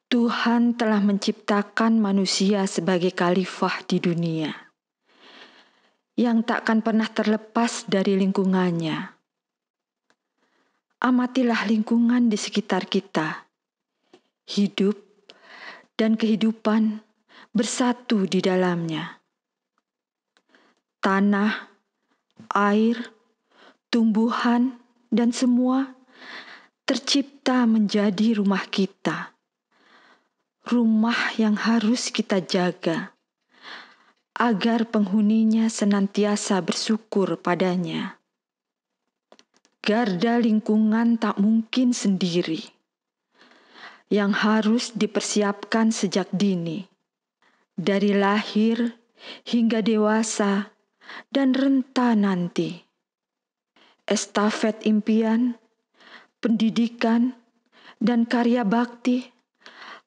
Tuhan telah menciptakan manusia sebagai khalifah di dunia, yang takkan pernah terlepas dari lingkungannya. Amatilah lingkungan di sekitar kita. Hidup dan kehidupan bersatu di dalamnya. Tanah, air, tumbuhan, dan semua tercipta menjadi rumah kita. Rumah yang harus kita jaga, agar penghuninya senantiasa bersyukur padanya. Garda lingkungan tak mungkin sendiri, yang harus dipersiapkan sejak dini, dari lahir hingga dewasa dan renta nanti. Estafet impian, pendidikan, dan karya bakti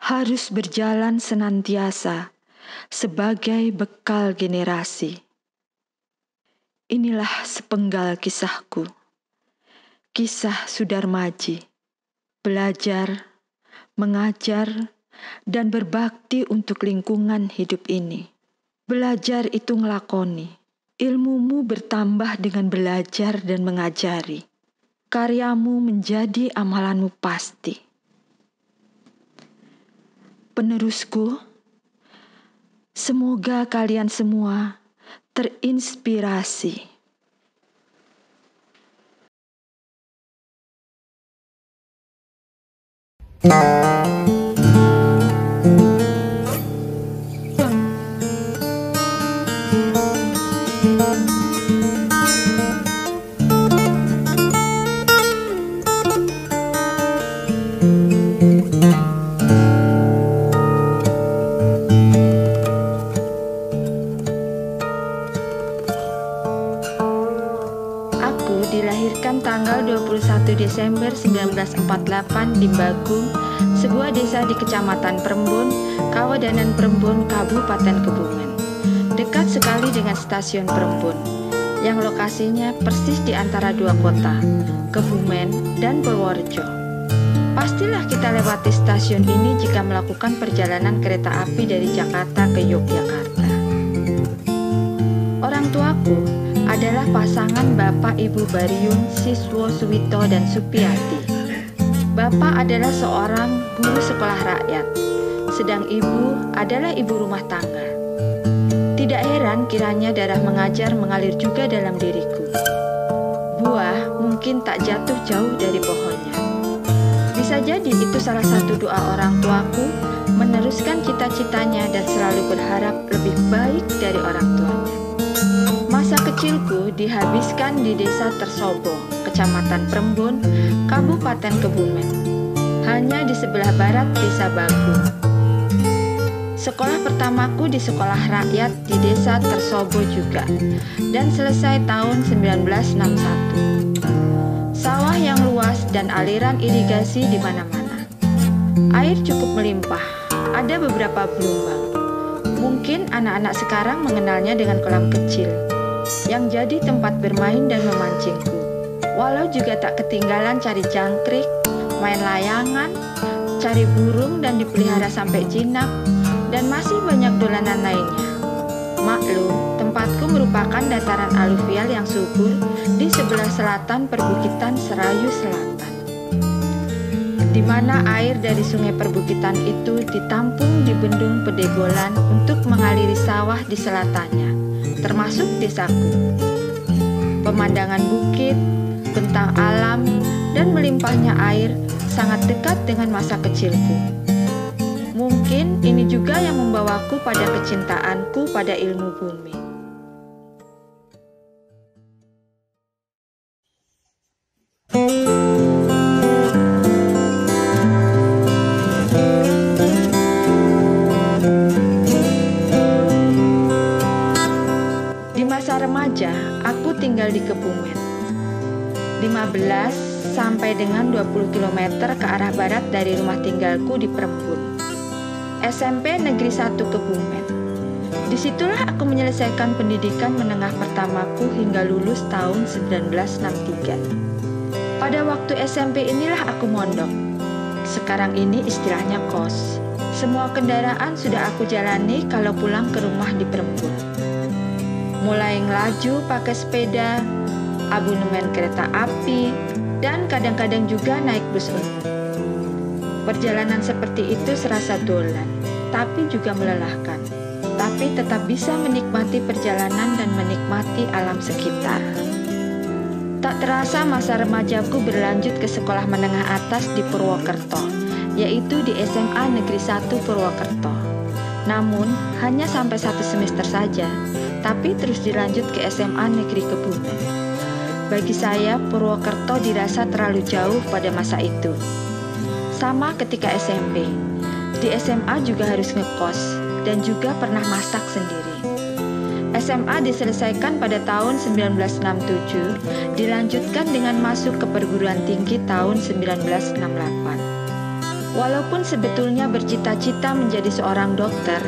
harus berjalan senantiasa sebagai bekal generasi. Inilah sepenggal kisahku, kisah Sudarmaji, belajar, mengajar, dan berbakti untuk lingkungan hidup ini. Belajar itu ngelakoni, ilmumu bertambah dengan belajar dan mengajari. Karyamu menjadi amalanmu pasti. Penerusku, semoga kalian semua terinspirasi. Dilahirkan tanggal 21 Desember 1948 di Bagung, sebuah desa di Kecamatan Prembon, Kawadanan Prembon, Kabupaten Kebumen. Dekat sekali dengan stasiun Prembon, yang lokasinya persis di antara dua kota, Kebumen dan Purworejo. Pastilah kita lewati stasiun ini jika melakukan perjalanan kereta api dari Jakarta ke Yogyakarta. Orang tuaku adalah pasangan Bapak Ibu Bariun Siswo Suwito dan Supiati. Bapak adalah seorang guru sekolah rakyat, sedang ibu adalah ibu rumah tangga. Tidak heran kiranya darah mengajar mengalir juga dalam diriku. Buah mungkin tak jatuh jauh dari pohonnya. Bisa jadi itu salah satu doa orang tuaku meneruskan cita-citanya dan selalu berharap lebih baik dari orang tuanya. Masa kecilku dihabiskan di desa Tersobo, Kecamatan Prembon, Kabupaten Kebumen, hanya di sebelah barat desa Bagung. Sekolah pertamaku di sekolah rakyat di desa Tersobo juga, dan selesai tahun 1961. Sawah yang luas dan aliran irigasi di mana-mana. Air cukup melimpah, ada beberapa gelombang. Mungkin anak-anak sekarang mengenalnya dengan kolam kecil, yang jadi tempat bermain dan memancingku. Walau juga tak ketinggalan cari jangkrik, main layangan, cari burung dan dipelihara sampai jinak, dan masih banyak dolanan lainnya. Maklum, tempatku merupakan dataran aluvial yang subur di sebelah selatan perbukitan Serayu Selatan, di mana air dari sungai perbukitan itu ditampung di bendung Pedegolan untuk mengaliri sawah di selatannya, termasuk desaku. Pemandangan bukit, bentang alam, dan melimpahnya air sangat dekat dengan masa kecilku. Mungkin ini juga yang membawaku pada kecintaanku pada ilmu bumi. Di masa remaja, aku tinggal di Kebumen, 15 sampai dengan 20 km ke arah barat dari rumah tinggalku di Prembon. SMP Negeri 1 Kebumen. Disitulah aku menyelesaikan pendidikan menengah pertamaku hingga lulus tahun 1963. Pada waktu SMP inilah aku mondok. Sekarang ini istilahnya kos. Semua kendaraan sudah aku jalani kalau pulang ke rumah di Perembun. Mulai ngelaju pakai sepeda, abonemen kereta api, dan kadang-kadang juga naik bus umum. Perjalanan seperti itu serasa dolan, tapi juga melelahkan. Tapi tetap bisa menikmati perjalanan dan menikmati alam sekitar. Tak terasa masa remajaku berlanjut ke sekolah menengah atas di Purwokerto, yaitu di SMA Negeri 1 Purwokerto. Namun, hanya sampai 1 semester saja, tapi terus dilanjut ke SMA Negeri Kebumen. Bagi saya, Purwokerto dirasa terlalu jauh pada masa itu. Sama ketika SMP, di SMA juga harus ngekos, dan juga pernah masak sendiri. SMA diselesaikan pada tahun 1967, dilanjutkan dengan masuk ke perguruan tinggi tahun 1968. Walaupun sebetulnya bercita-cita menjadi seorang dokter,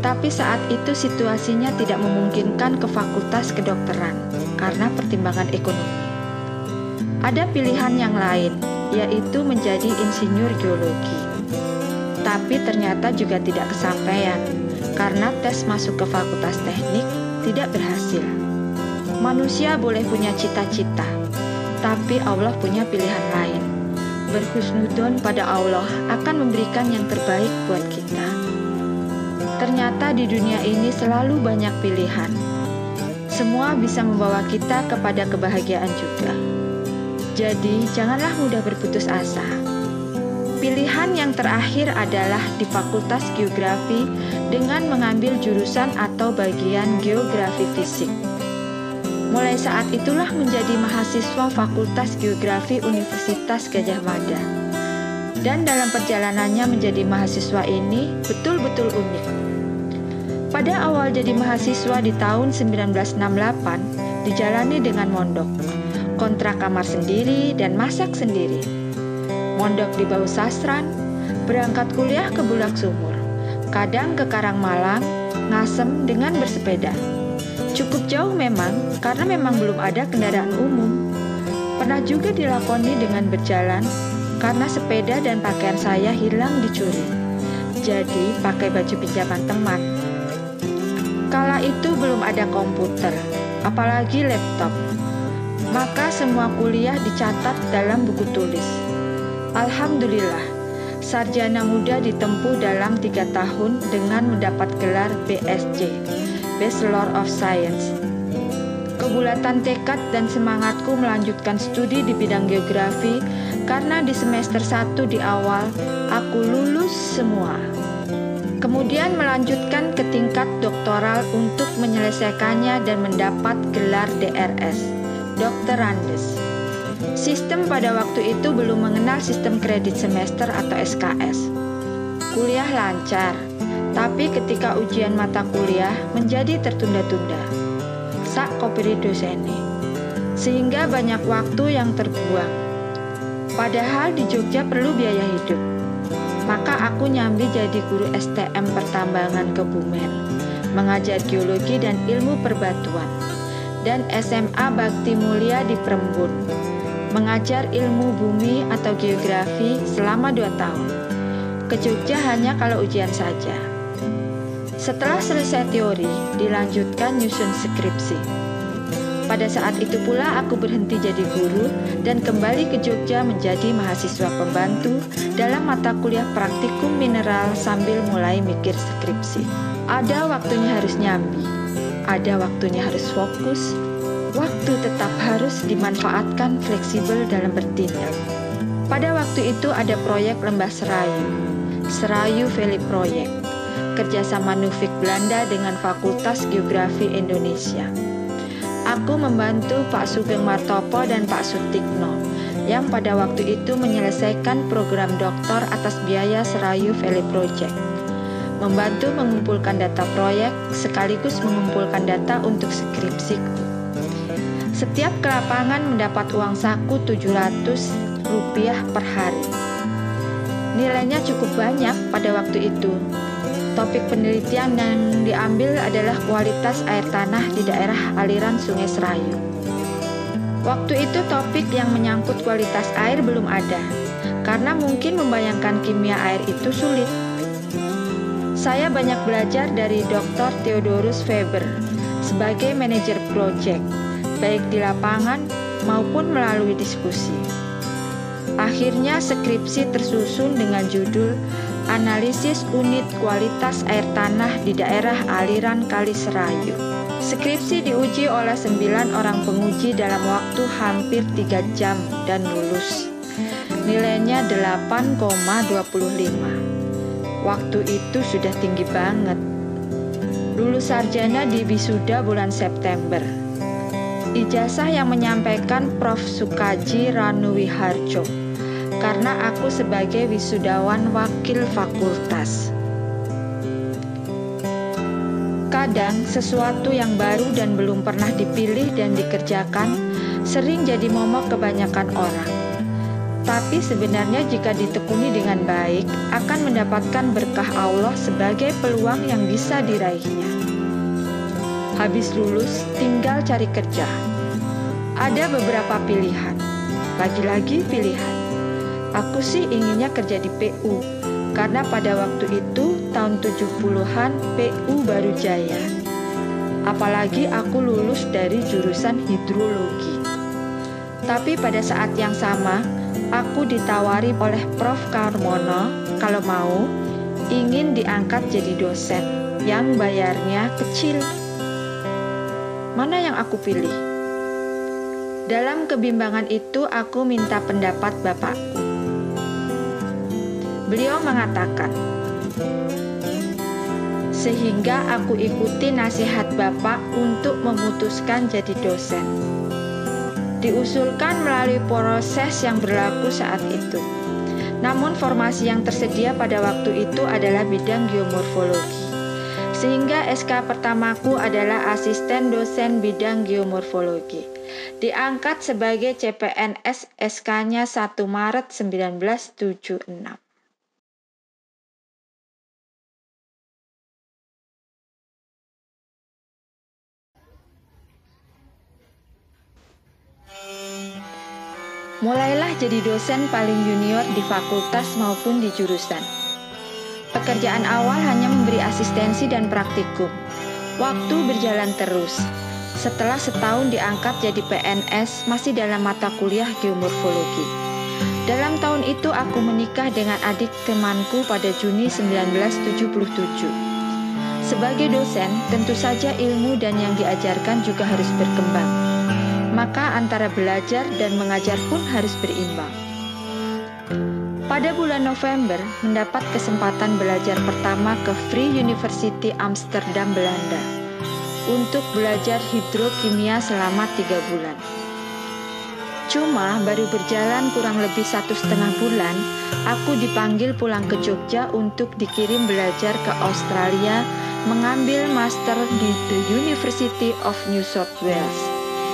tapi saat itu situasinya tidak memungkinkan ke fakultas kedokteran karena pertimbangan ekonomi. Ada pilihan yang lain, yaitu menjadi insinyur geologi. Tapi ternyata juga tidak kesampaian, karena tes masuk ke fakultas teknik tidak berhasil. Manusia boleh punya cita-cita, tapi Allah punya pilihan lain. Berhusnuzon pada Allah akan memberikan yang terbaik buat kita. Ternyata di dunia ini selalu banyak pilihan. Semua bisa membawa kita kepada kebahagiaan juga. Jadi, janganlah mudah berputus asa. Pilihan yang terakhir adalah di Fakultas Geografi dengan mengambil jurusan atau bagian Geografi Fisik. Mulai saat itulah menjadi mahasiswa Fakultas Geografi Universitas Gadjah Mada. Dan dalam perjalanannya menjadi mahasiswa ini betul-betul unik. Pada awal jadi mahasiswa di tahun 1968, dijalani dengan mondok, kontrak kamar sendiri dan masak sendiri. Mondok di Bau Sastran, berangkat kuliah ke Bulak Sumur, kadang ke Karangmalang, Ngasem dengan bersepeda. Cukup jauh memang, karena memang belum ada kendaraan umum. Pernah juga dilakoni dengan berjalan, karena sepeda dan pakaian saya hilang dicuri. Jadi pakai baju pinjaman teman. Kala itu belum ada komputer, apalagi laptop. Maka semua kuliah dicatat dalam buku tulis. Alhamdulillah, sarjana muda ditempuh dalam 3 tahun dengan mendapat gelar BSc, Bachelor of Science. Kebulatan tekad dan semangatku melanjutkan studi di bidang geografi karena di semester 1 di awal aku lulus semua. Kemudian melanjutkan ke tingkat doktoral untuk menyelesaikannya dan mendapat gelar DRS, Dr. Andes. Sistem pada waktu itu belum mengenal sistem kredit semester atau SKS. Kuliah lancar, tapi ketika ujian mata kuliah menjadi tertunda-tunda. Sak kopiri dosene, sehingga banyak waktu yang terbuang. Padahal di Jogja perlu biaya hidup. Maka aku nyambi jadi guru STM Pertambangan Kebumen, mengajar geologi dan ilmu perbatuan, dan SMA Bakti Mulia di Perembun, mengajar ilmu bumi atau geografi selama 2 tahun. Ke Jogja hanya kalau ujian saja. Setelah selesai teori, dilanjutkan nyusun skripsi. Pada saat itu pula aku berhenti jadi guru dan kembali ke Jogja menjadi mahasiswa pembantu dalam mata kuliah praktikum mineral sambil mulai mikir skripsi. Ada waktunya harus nyambi, ada waktunya harus fokus. Waktu tetap harus dimanfaatkan fleksibel dalam bertindak. Pada waktu itu ada proyek Lembah Serayu Valley Project, kerjasama Nufik Belanda dengan Fakultas Geografi Indonesia. Aku membantu Pak Sugeng Martopo dan Pak Sutikno yang pada waktu itu menyelesaikan program doktor atas biaya Serayu Valley Project. Membantu mengumpulkan data proyek sekaligus mengumpulkan data untuk skripsiku. Setiap ke lapangan mendapat uang saku Rp700 per hari. Nilainya cukup banyak pada waktu itu. Topik penelitian yang diambil adalah kualitas air tanah di daerah aliran Sungai Serayu. Waktu itu topik yang menyangkut kualitas air belum ada, karena mungkin membayangkan kimia air itu sulit. Saya banyak belajar dari Dr. Theodorus Faber sebagai manajer proyek, baik di lapangan maupun melalui diskusi. Akhirnya skripsi tersusun dengan judul Analisis Unit Kualitas Air Tanah di Daerah Aliran Kali Serayu. Skripsi diuji oleh 9 orang penguji dalam waktu hampir 3 jam dan lulus. Nilainya 8,25. Waktu itu sudah tinggi banget. Lulus sarjana di wisuda bulan September. Ijazah yang menyampaikan Prof. Sukaji Ranuwiharjo, karena aku sebagai wisudawan wakil fakultas. Kadang sesuatu yang baru dan belum pernah dipilih dan dikerjakan sering jadi momok kebanyakan orang. Tapi sebenarnya jika ditekuni dengan baik, akan mendapatkan berkah Allah sebagai peluang yang bisa diraihnya. Habis lulus, tinggal cari kerja. Ada beberapa pilihan. Lagi-lagi pilihan. Aku sih inginnya kerja di PU, karena pada waktu itu, tahun 70-an, PU baru jaya. Apalagi aku lulus dari jurusan hidrologi. Tapi pada saat yang sama, aku ditawari oleh Prof. Karmono kalau mau ingin diangkat jadi dosen yang bayarnya kecil. Mana yang aku pilih? Dalam kebimbangan itu aku minta pendapat bapakku. Beliau mengatakan, sehingga aku ikuti nasihat bapak untuk memutuskan jadi dosen. Diusulkan melalui proses yang berlaku saat itu. Namun formasi yang tersedia pada waktu itu adalah bidang geomorfologi. Sehingga SK pertamaku adalah asisten dosen bidang geomorfologi. Diangkat sebagai CPNS, SK-nya 1 Maret 1976. Mulailah jadi dosen paling junior di fakultas maupun di jurusan. Pekerjaan awal hanya memberi asistensi dan praktikum. Waktu berjalan terus. Setelah setahun diangkat jadi PNS, masih dalam mata kuliah geomorfologi. Dalam tahun itu aku menikah dengan adik temanku pada Juni 1977. Sebagai dosen, tentu saja ilmu dan yang diajarkan juga harus berkembang. Maka antara belajar dan mengajar pun harus berimbang. Pada bulan November, mendapat kesempatan belajar pertama ke Free University Amsterdam, Belanda, untuk belajar hidrokimia selama 3 bulan. Cuma baru berjalan kurang lebih 1,5 bulan, aku dipanggil pulang ke Jogja untuk dikirim belajar ke Australia, mengambil master di The University of New South Wales.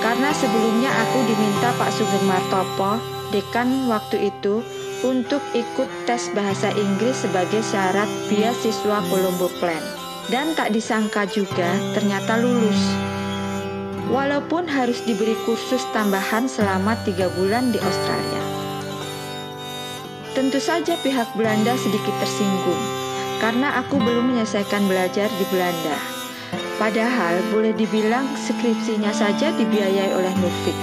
Karena sebelumnya aku diminta Pak Sugeng Martopo, dekan waktu itu, untuk ikut tes bahasa Inggris sebagai syarat beasiswa Colombo Plan. Dan tak disangka juga ternyata lulus. Walaupun harus diberi kursus tambahan selama 3 bulan di Australia. Tentu saja pihak Belanda sedikit tersinggung, karena aku belum menyelesaikan belajar di Belanda. Padahal boleh dibilang skripsinya saja dibiayai oleh Nufik.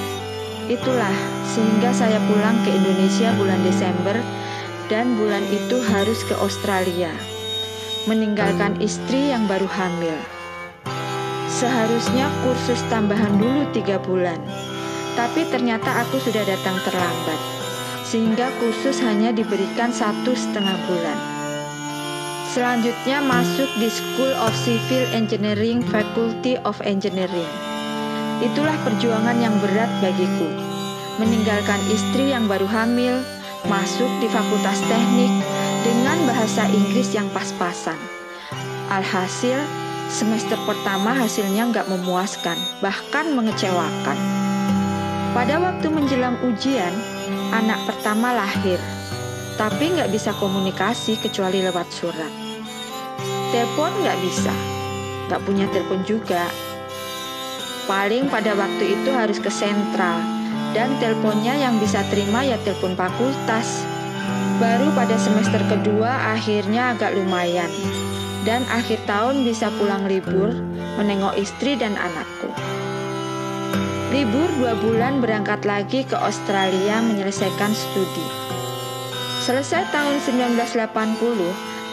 Itulah sehingga saya pulang ke Indonesia bulan Desember dan bulan itu harus ke Australia, meninggalkan istri yang baru hamil. Seharusnya kursus tambahan dulu 3 bulan, tapi ternyata aku sudah datang terlambat, sehingga kursus hanya diberikan 1,5 bulan. Selanjutnya masuk di School of Civil Engineering, Faculty of Engineering. Itulah perjuangan yang berat bagiku. Meninggalkan istri yang baru hamil, masuk di Fakultas Teknik dengan bahasa Inggris yang pas-pasan. Alhasil, semester pertama hasilnya nggak memuaskan, bahkan mengecewakan. Pada waktu menjelang ujian, anak pertama lahir, tapi nggak bisa komunikasi kecuali lewat surat. Telepon nggak bisa, nggak punya telepon juga. Paling pada waktu itu harus ke sentral, dan teleponnya yang bisa terima ya telepon fakultas. Baru pada semester kedua akhirnya agak lumayan, dan akhir tahun bisa pulang libur menengok istri dan anakku. Libur 2 bulan berangkat lagi ke Australia menyelesaikan studi. Selesai tahun 1980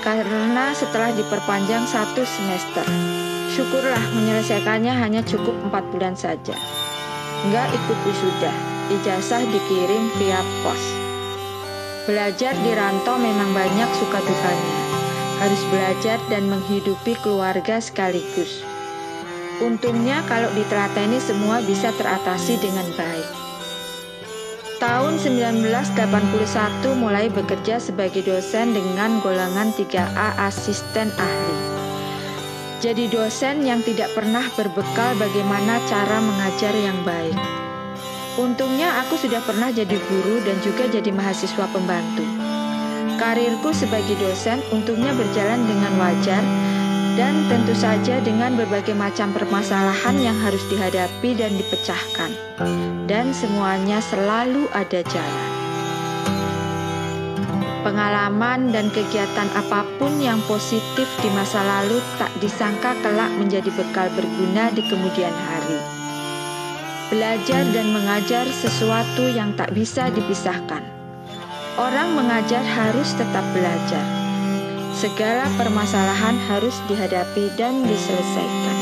karena setelah diperpanjang 1 semester. Syukurlah menyelesaikannya hanya cukup 4 bulan saja. Nggak ikut wisuda, ijazah dikirim via pos. Belajar di rantau memang banyak suka dukanya. Harus belajar dan menghidupi keluarga sekaligus. Untungnya kalau ditelateni semua bisa teratasi dengan baik. Tahun 1981 mulai bekerja sebagai dosen dengan golongan 3A asisten ahli. Jadi dosen yang tidak pernah berbekal bagaimana cara mengajar yang baik. Untungnya aku sudah pernah jadi guru dan juga jadi mahasiswa pembantu. Karirku sebagai dosen untungnya berjalan dengan wajar dan tentu saja dengan berbagai macam permasalahan yang harus dihadapi dan dipecahkan. Dan semuanya selalu ada jalan. Pengalaman dan kegiatan apapun yang positif di masa lalu tak disangka kelak menjadi bekal berguna di kemudian hari. Belajar dan mengajar sesuatu yang tak bisa dipisahkan. Orang mengajar harus tetap belajar. Segala permasalahan harus dihadapi dan diselesaikan.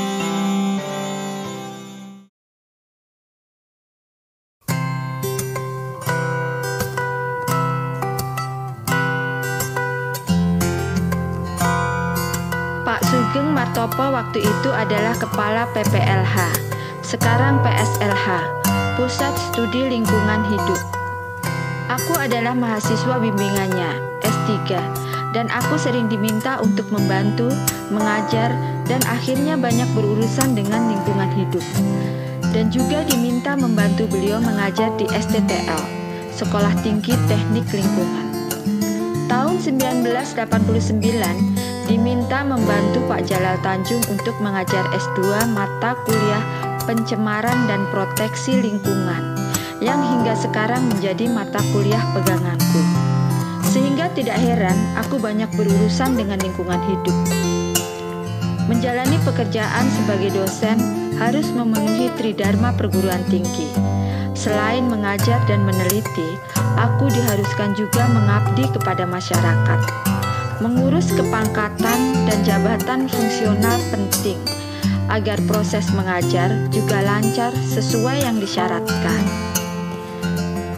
Pak Sugeng Martopo waktu itu adalah Kepala PPLH, sekarang PSLH, Pusat Studi Lingkungan Hidup. Aku adalah mahasiswa bimbingannya, S3, dan aku sering diminta untuk membantu, mengajar, dan akhirnya banyak berurusan dengan lingkungan hidup. Dan juga diminta membantu beliau mengajar di STTL, Sekolah Tinggi Teknik Lingkungan. Tahun 1989, diminta membantu Pak Jalal Tanjung untuk mengajar S2 mata kuliah pencemaran dan proteksi lingkungan yang hingga sekarang menjadi mata kuliah peganganku. Sehingga tidak heran aku banyak berurusan dengan lingkungan hidup. Menjalani pekerjaan sebagai dosen harus memenuhi tridharma perguruan tinggi. Selain mengajar dan meneliti, aku diharuskan juga mengabdi kepada masyarakat. Mengurus kepangkatan dan jabatan fungsional penting agar proses mengajar juga lancar sesuai yang disyaratkan.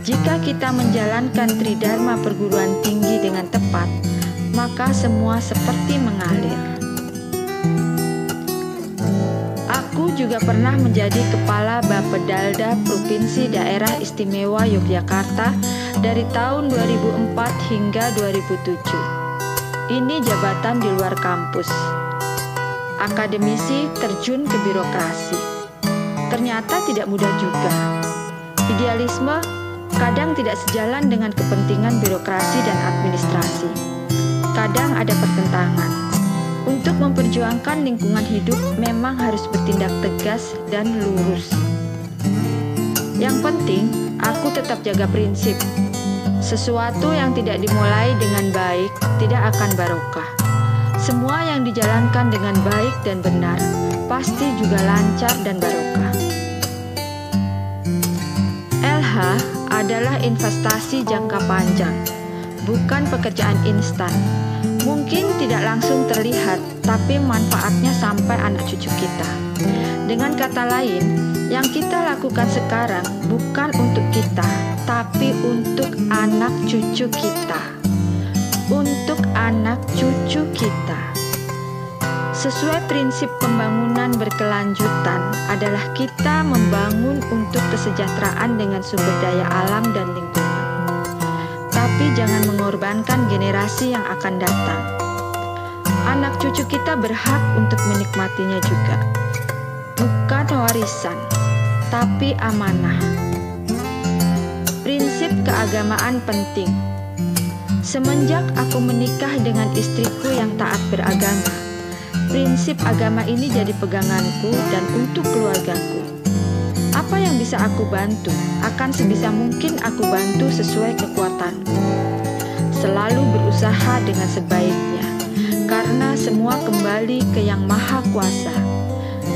Jika kita menjalankan tridharma perguruan tinggi dengan tepat, maka semua seperti mengalir. Aku juga pernah menjadi Kepala Bapedalda Provinsi Daerah Istimewa Yogyakarta dari tahun 2004 hingga 2007. Ini jabatan di luar kampus. Akademisi terjun ke birokrasi. Ternyata tidak mudah juga. Idealisme kadang tidak sejalan dengan kepentingan birokrasi dan administrasi. Kadang ada pertentangan. Untuk memperjuangkan lingkungan hidup memang harus bertindak tegas dan lurus. Yang penting, aku tetap jaga prinsip. Sesuatu yang tidak dimulai dengan baik tidak akan barokah. Semua yang dijalankan dengan baik dan benar pasti juga lancar dan barokah. LH adalah investasi jangka panjang, bukan pekerjaan instan. Mungkin tidak langsung terlihat, tapi manfaatnya sampai anak cucu kita. Dengan kata lain, yang kita lakukan sekarang bukan untuk kita, tapi untuk anak cucu kita. Untuk anak cucu kita. Sesuai prinsip pembangunan berkelanjutan adalah kita membangun untuk kesejahteraan dengan sumber daya alam dan lingkungan. Tapi jangan mengorbankan generasi yang akan datang. Anak cucu kita berhak untuk menikmatinya juga. Bukan warisan, tapi amanah. Prinsip keagamaan penting. Semenjak aku menikah dengan istriku yang taat beragama, prinsip agama ini jadi peganganku dan untuk keluargaku. Apa yang bisa aku bantu, akan sebisa mungkin aku bantu sesuai kekuatanku. selalu berusaha dengan sebaiknya, karena semua kembali ke Yang Maha Kuasa.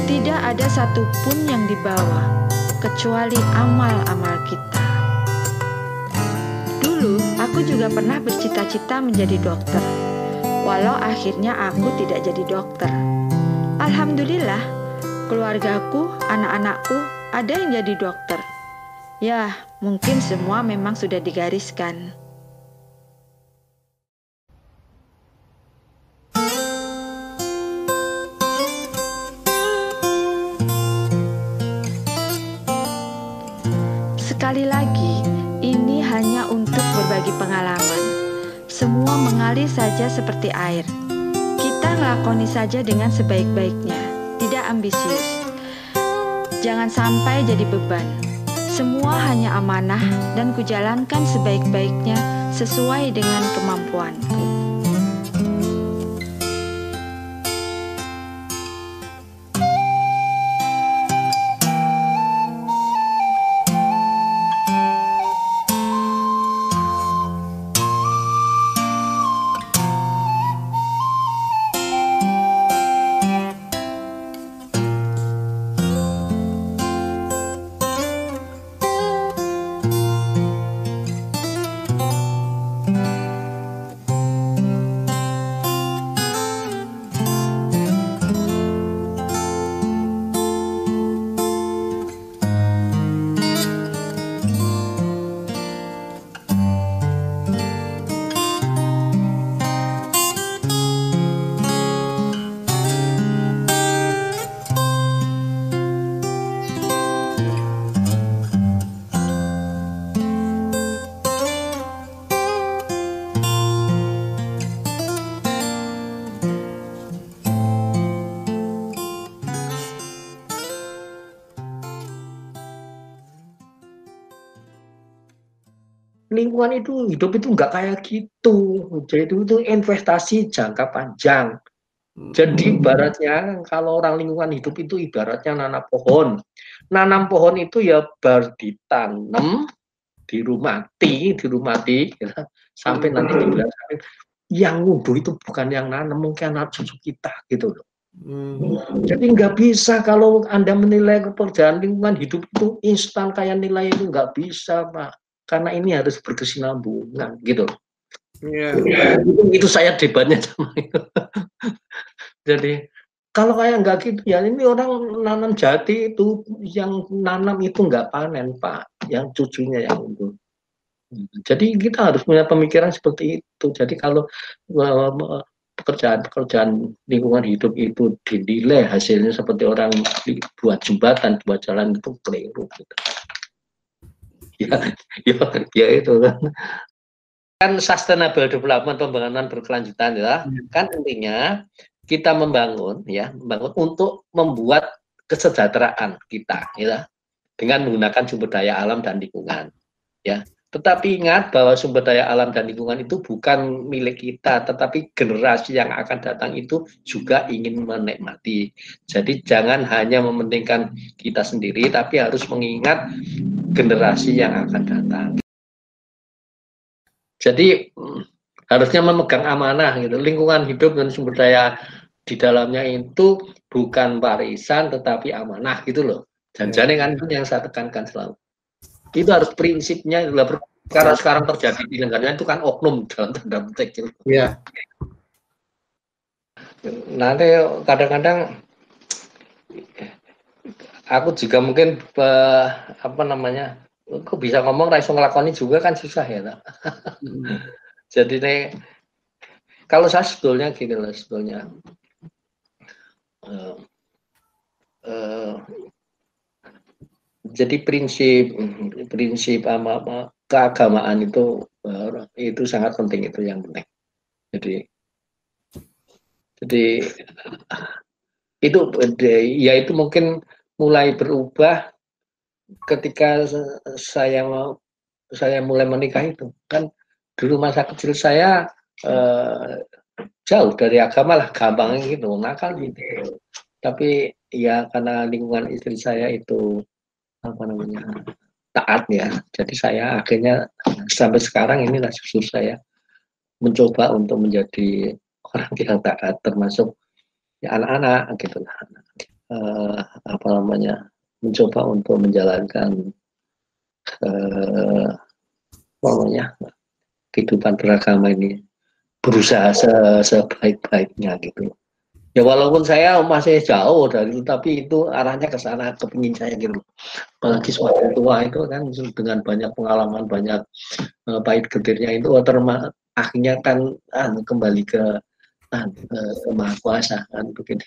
Tidak ada satupun yang dibawa, kecuali amal-amal kita. Dulu, aku juga pernah bercita-cita menjadi dokter, walau akhirnya aku tidak jadi dokter. Alhamdulillah, keluargaku, anak-anakku, ada yang jadi dokter. Ya, mungkin semua memang sudah digariskan. Sekali lagi, ini hanya untuk berbagi pengalaman. Semua mengalir saja seperti air. Kita ngelakoni saja dengan sebaik-baiknya, tidak ambisius. Jangan sampai jadi beban. Semua hanya amanah dan kujalankan sebaik-baiknya sesuai dengan kemampuanku. Lingkungan itu hidup itu nggak kayak gitu. Jadi itu investasi jangka panjang. Jadi ibaratnya kalau orang lingkungan hidup itu ibaratnya nanam pohon. Nanam pohon itu ya baru ditanam, dirumati ya, sampai nanti dibilang yang ngubuh itu bukan yang nanam, mungkin anak cucu kita gitu loh. Jadi nggak bisa kalau Anda menilai pekerjaan lingkungan hidup itu instan kayak nilai itu nggak bisa, Pak. Karena ini harus berkesinambungan gitu. Itu saya debatnya sama itu. Jadi kalau kayak nggak gitu ya ini orang nanam jati itu yang nanam itu nggak panen, Pak, yang cucunya yang itu. Jadi kita harus punya pemikiran seperti itu. Jadi kalau pekerjaan lingkungan hidup itu dinilai hasilnya seperti orang buat jembatan, buat jalan itu keliru. Gitu. Ya itu kan sustainable development, pembangunan berkelanjutan ya. Kan intinya kita membangun untuk membuat kesejahteraan kita ya dengan menggunakan sumber daya alam dan lingkungan ya. Tetapi ingat bahwa sumber daya alam dan lingkungan itu bukan milik kita, tetapi generasi yang akan datang itu juga ingin menikmati. Jadi jangan hanya mementingkan kita sendiri, tapi harus mengingat generasi yang akan datang. Jadi harusnya memegang amanah gitu. Lingkungan hidup dan sumber daya di dalamnya itu bukan warisan tetapi amanah gitu loh. Dan jadi kan itu yang saya tekankan selalu. Itu harus prinsipnya karena sekarang terjadi di negaranya itu kan oknum dalam tanda petik gitu. Iya. Nanti kadang-kadang aku juga mungkin kok bisa ngomong raiso ngelakoni juga kan susah ya. Jadi nih kalau saya sebetulnya gini loh sebetulnya jadi prinsip keagamaan itu sangat penting, itu yang penting. Jadi itu ya itu mungkin mulai berubah ketika saya mulai menikah itu kan. Dulu masa kecil saya jauh dari agama lah, gampang gitu, nakal gitu. Tapi ya karena lingkungan istri saya itu taat ya, jadi saya akhirnya sampai sekarang inilah jujur saya mencoba untuk menjadi orang yang taat, termasuk ya anak-anak gitu lah. Apa namanya, mencoba untuk menjalankan namanya kehidupan beragama ini, berusaha sebaik-baiknya gitu. Ya walaupun saya masih jauh dari itu, tapi itu arahnya ke sana, kepingin saya gitu. Apalagi semakin tua itu kan dengan banyak pengalaman, banyak pahit getirnya itu akhirnya kan kembali ke Maha Kuasa kan begitu.